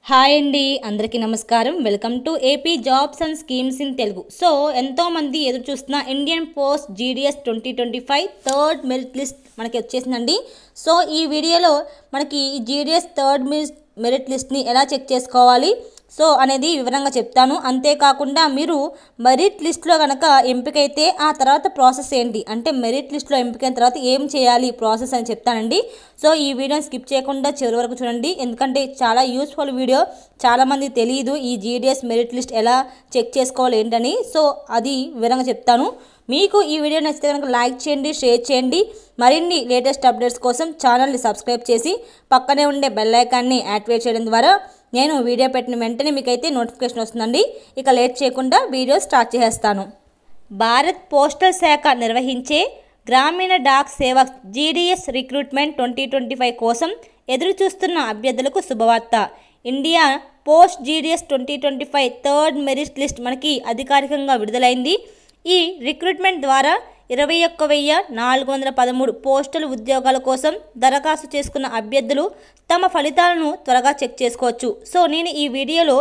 Hi అండి, అందరికీ నమస్కారం. Welcome to AP jobs and schemes in Telugu. So ఎంతోమంది ఎదురు చూస్తున్న Indian post GDS 2025 third merit list మనకి వచ్చేసిందండి. సో ఈ వీడియోలో మనకి ఈ జీడిఎస్ థర్డ్ మెరిట్ లిస్ట్ని ఎలా చెక్ చేసుకోవాలి సో అనేది వివరంగా చెప్తాను. అంతేకాకుండా మీరు మెరిట్ లిస్ట్లో కనుక ఎంపికైతే ఆ తర్వాత ప్రాసెస్ ఏంటి, అంటే మెరిట్ లిస్ట్లో ఎంపికైన తర్వాత ఏం చేయాలి ప్రాసెస్ అని చెప్తానండి. సో ఈ వీడియోని స్కిప్ చేయకుండా చివరి వరకు చూడండి, ఎందుకంటే చాలా యూస్ఫుల్ వీడియో. చాలామంది తెలియదు ఈ జీడిఎస్ మెరిట్ లిస్ట్ ఎలా చెక్ చేసుకోవాలి ఏంటని. సో అది వివరంగా చెప్తాను. మీకు ఈ వీడియో నచ్చితే కనుక లైక్ చేయండి, షేర్ చేయండి. మరిన్ని లేటెస్ట్ అప్డేట్స్ కోసం ఛానల్ని సబ్స్క్రైబ్ చేసి పక్కనే ఉండే బెల్ ఐకాన్ని యాక్టివేట్ చేయడం ద్వారా నేను వీడియో పెట్టిన వెంటనే మీకైతే నోటిఫికేషన్ వస్తుందండి. ఇక లేట్ చేయకుండా వీడియో స్టార్ట్ చేసేస్తాను. భారత్ పోస్టల్ శాఖ నిర్వహించే గ్రామీణ డాక్ సేవక్ జీడిఎస్ రిక్రూట్మెంట్ 2025 కోసం ఎదురు చూస్తున్న అభ్యర్థులకు శుభవార్త. India post GDS 2025 third merit list మనకి అధికారికంగా విడుదలైంది. ఈ రిక్రూట్మెంట్ ద్వారా 21,413 పోస్టల్ ఉద్యోగాల కోసం దరఖాస్తు చేసుకున్న అభ్యర్థులు తమ ఫలితాలను త్వరగా చెక్ చేసుకోవచ్చు. సో నేను ఈ వీడియోలో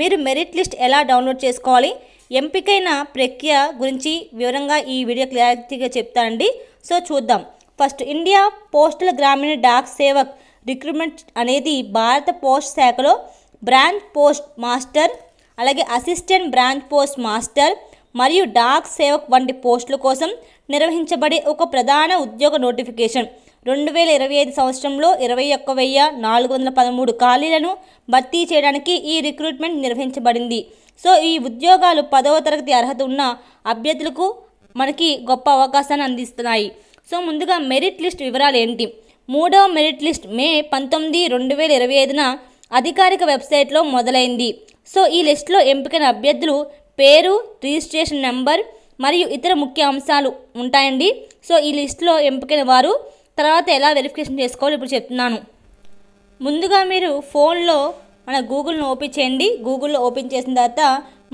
మీరు మెరిట్ లిస్ట్ ఎలా డౌన్లోడ్ చేసుకోవాలి, ఎంపికైన ప్రక్రియ గురించి వివరంగా ఈ వీడియో క్లారిటీగా చెప్తానండి. సో చూద్దాం. ఫస్ట్, ఇండియా పోస్టల్ గ్రామీణ డాక్ సేవక్ రిక్రూట్మెంట్ అనేది భారత పోస్ట్ శాఖలో బ్రాంచ్ పోస్ట్ మాస్టర్, అలాగే అసిస్టెంట్ బ్రాంచ్ పోస్ట్ మాస్టర్ మరియు డాక్ సేవక్ వంటి పోస్టుల కోసం నిర్వహించబడే ఒక ప్రధాన ఉద్యోగ నోటిఫికేషన్. 2025 సంవత్సరంలో 21,413 ఖాళీలను భర్తీ చేయడానికి ఈ రిక్రూట్మెంట్ నిర్వహించబడింది. సో ఈ ఉద్యోగాలు 10వ తరగతి అర్హత ఉన్న అభ్యర్థులకు మనకి గొప్ప అవకాశాన్ని అందిస్తున్నాయి. సో ముందుగా మెరిట్ లిస్ట్ వివరాలు ఏంటి. 3వ మెరిట్ లిస్ట్ మే 19, 2025న అధికారిక వెబ్సైట్లో మొదలైంది. సో ఈ లిస్టులో ఎంపికైన అభ్యర్థులు పేరు, రిజిస్ట్రేషన్ నెంబర్ మరియు ఇతర ముఖ్య అంశాలు ఉంటాయండి. సో ఈ లిస్టులో ఎంపికైన వారు తర్వాత ఎలా వెరిఫికేషన్ చేసుకోవాలి ఇప్పుడు చెప్తున్నాను. ముందుగా మీరు ఫోన్లో మన గూగుల్ని ఓపెన్ చేయండి. గూగుల్లో ఓపెన్ చేసిన తర్వాత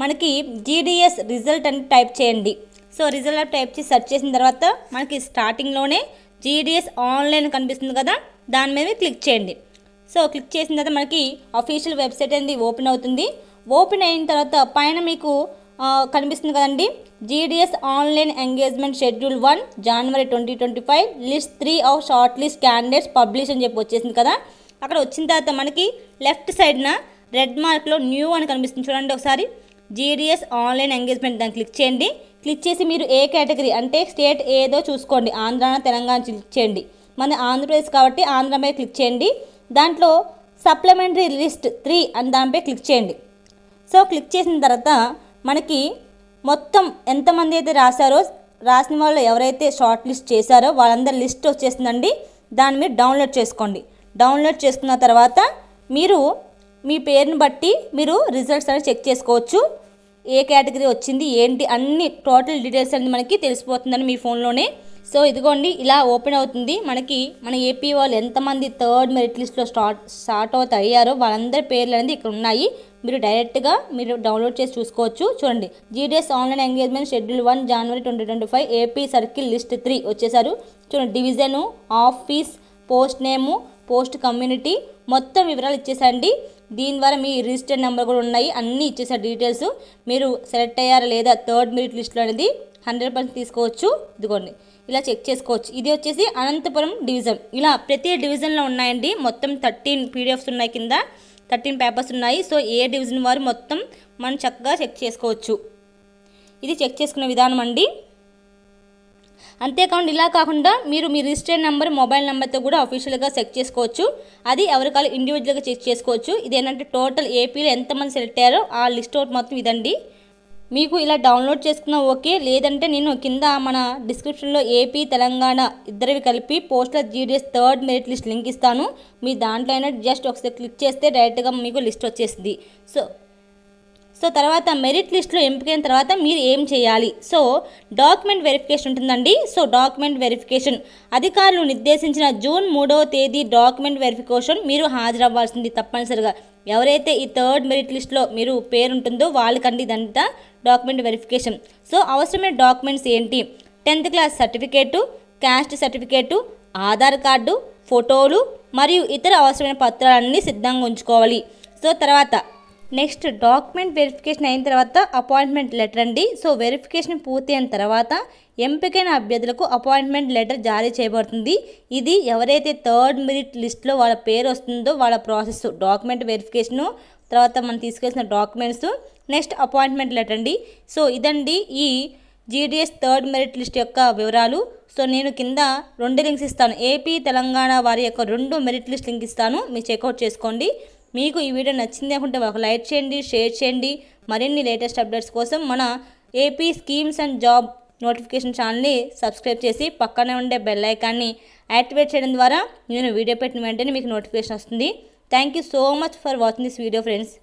మనకి జీడిఎస్ రిజల్ట్ అని టైప్ చేయండి. సో రిజల్ట్ టైప్ చేసి సెర్చ్ చేసిన తర్వాత మనకి స్టార్టింగ్లోనే జీడిఎస్ ఆన్లైన్ కనిపిస్తుంది కదా, దాని మీద క్లిక్ చేయండి. సో క్లిక్ చేసిన తర్వాత మనకి అఫీషియల్ వెబ్సైట్ అనేది ఓపెన్ అవుతుంది. ఓపెన్ అయిన తర్వాత పైన మీకు కనిపిస్తుంది కదండి, GDS online engagement schedule 1 January 2025 list 3 of short list candidates publish అని చెప్పి వచ్చేసింది కదా. అక్కడ వచ్చిన తర్వాత మనకి లెఫ్ట్ సైడ్న రెడ్ మార్క్లో న్యూ అని కనిపిస్తుంది చూడండి. ఒకసారి జీడిఎస్ ఆన్లైన్ ఎంగేజ్మెంట్ దాన్ని క్లిక్ చేయండి. క్లిక్ చేసి మీరు ఏ కేటగిరీ అంటే స్టేట్ ఏదో చూసుకోండి, ఆంధ్ర తెలంగాణ క్లిక్ చేయండి. మన ఆంధ్రప్రదేశ్ కాబట్టి ఆంధ్ర మీద క్లిక్ చేయండి. దాంట్లో సప్లిమెంటరీ లిస్ట్ 3 అని దానిపై క్లిక్ చేయండి. సో క్లిక్ చేసిన తర్వాత మనకి మొత్తం ఎంతమంది అయితే రాసిన వాళ్ళు ఎవరైతే షార్ట్ లిస్ట్ చేశారో వాళ్ళందరి లిస్ట్ వచ్చేసిందండి. దాన్ని మీరు డౌన్లోడ్ చేసుకోండి. డౌన్లోడ్ చేసుకున్న తర్వాత మీరు మీ పేరుని బట్టి మీరు రిజల్ట్స్ అనేది చెక్ చేసుకోవచ్చు. ఏ కేటగిరీ వచ్చింది ఏంటి అన్ని టోటల్ డీటెయిల్స్ అనేది మనకి తెలిసిపోతుందండి మీ ఫోన్లోనే. సో ఇదిగోండి ఇలా ఓపెన్ అవుతుంది. మనకి మన ఏపీ వాళ్ళు ఎంతమంది థర్డ్ మెరిట్ లిస్ట్లో స్టార్ట్ అవుట్ అయ్యారో వాళ్ళందరి పేర్లు అనేది ఇక్కడ ఉన్నాయి. మీరు డైరెక్ట్గా మీరు డౌన్లోడ్ చేసి చూసుకోవచ్చు. చూడండి, జీడిఎస్ ఆన్లైన్ ఎంగేజ్మెంట్ షెడ్యూల్ 1 జనవరి 2025 ఏపీ సర్కిల్ లిస్ట్ 3 వచ్చేసారు. చూడండి, డివిజను, ఆఫీస్, పోస్ట్ నేము, పోస్ట్ కమ్యూనిటీ మొత్తం వివరాలు ఇచ్చేసండి. దీని ద్వారా మీ రిజిస్టర్ నెంబర్ కూడా ఉన్నాయి, అన్నీ ఇచ్చేసారు డీటెయిల్స్. మీరు సెలెక్ట్ అయ్యారా లేదా థర్డ్ మెరిట్ లిస్ట్లో అనేది 100% తీసుకోవచ్చు. ఇదిగోండి ఇలా చెక్ చేసుకోవచ్చు. ఇది వచ్చేసి అనంతపురం డివిజన్. ఇలా ప్రతి డివిజన్లో ఉన్నాయండి. మొత్తం 13 పీడిఎఫ్స్ ఉన్నాయి, కింద 13 పేపర్స్ ఉన్నాయి. సో ఏ డివిజన్ వారు మొత్తం మనం చక్కగా చెక్ చేసుకోవచ్చు. ఇది చెక్ చేసుకునే విధానం అండి. అంతేకాకుండా ఇలా కాకుండా మీరు మీ రిజిస్టర్ నెంబర్, మొబైల్ నెంబర్తో కూడా అఫీషియల్గా చెక్ చేసుకోవచ్చు. అది ఎవరికాలు ఇండివిజువల్గా చెక్ చేసుకోవచ్చు. ఇదేంటంటే టోటల్ ఏపీలో ఎంతమంది సెలెక్ట్ అయ్యారో ఆ లిస్ట్ అవుట్ మొత్తం ఇదండి. మీకు ఇలా డౌన్లోడ్ చేసుకున్నా ఓకే, లేదంటే నేను కింద మన డిస్క్రిప్షన్లో ఏపీ తెలంగాణ ఇద్దరివి కలిపి postal GDS third merit list link ఇస్తాను. మీ దాంట్లో అయినా జస్ట్ ఒకసారి క్లిక్ చేస్తే డైరెక్ట్గా మీకు లిస్ట్ వచ్చేసింది. సో తర్వాత మెరిట్ లిస్ట్లో ఎంపికైన తర్వాత మీరు ఏం చేయాలి. సో డాక్యుమెంట్ వెరిఫికేషన్ ఉంటుందండి. సో డాక్యుమెంట్ వెరిఫికేషన్ అధికారులు నిర్దేశించిన జూన్ 3వ తేదీ డాక్యుమెంట్ వెరిఫికేషన్ మీరు హాజరవ్వాల్సింది తప్పనిసరిగా. ఎవరైతే ఈ థర్డ్ మెరిట్ లిస్ట్లో మీరు పేరు ఉంటుందో వాళ్ళకండి ఇదంతా డాక్యుమెంట్ వెరిఫికేషన్. సో అవసరమైన డాక్యుమెంట్స్ ఏంటి, 10th class certificate, caste certificate, Aadhaar card, ఫోటోలు మరియు ఇతర అవసరమైన పత్రాలన్నీ సిద్ధంగా ఉంచుకోవాలి. సో తర్వాత నెక్స్ట్ డాక్యుమెంట్ వెరిఫికేషన్ అయిన తర్వాత అపాయింట్మెంట్ లెటర్ అండి. సో వెరిఫికేషన్ పూర్తి అయిన తర్వాత ఎంపికైన అభ్యర్థులకు అపాయింట్మెంట్ లెటర్ జారీ చేయబడుతుంది. ఇది ఎవరైతే థర్డ్ మెరిట్ లిస్ట్లో వాళ్ళ పేరు వస్తుందో వాళ్ళ ప్రాసెస్ డాక్యుమెంట్ వెరిఫికేషను, తర్వాత మనం తీసుకెళ్సిన డాక్యుమెంట్స్, నెక్స్ట్ అపాయింట్మెంట్ లెటర్ అండి. సో ఇదండి ఈ జీడీఎస్ థర్డ్ మెరిట్ లిస్ట్ యొక్క వివరాలు. సో నేను కింద 2 లింక్స్ ఇస్తాను. ఏపీ తెలంగాణ వారి యొక్క 2 మెరిట్ లిస్ట్ లింక్ ఇస్తాను, మీరు చెక్అవుట్ చేసుకోండి. మీకు ఈ వీడియో నచ్చింది అనుకుంటే ఒక లైక్ చేయండి, షేర్ చేయండి. మరిన్ని లేటెస్ట్ అప్డేట్స్ కోసం మన AP schemes and job notification ఛానల్ని సబ్స్క్రైబ్ చేసి పక్కనే ఉండే బెల్ ఐకాన్ని యాక్టివేట్ చేయడం ద్వారా నేను వీడియో పెట్టిన వెంటనే మీకు నోటిఫికేషన్ వస్తుంది. Thank you so much for watching this video friends.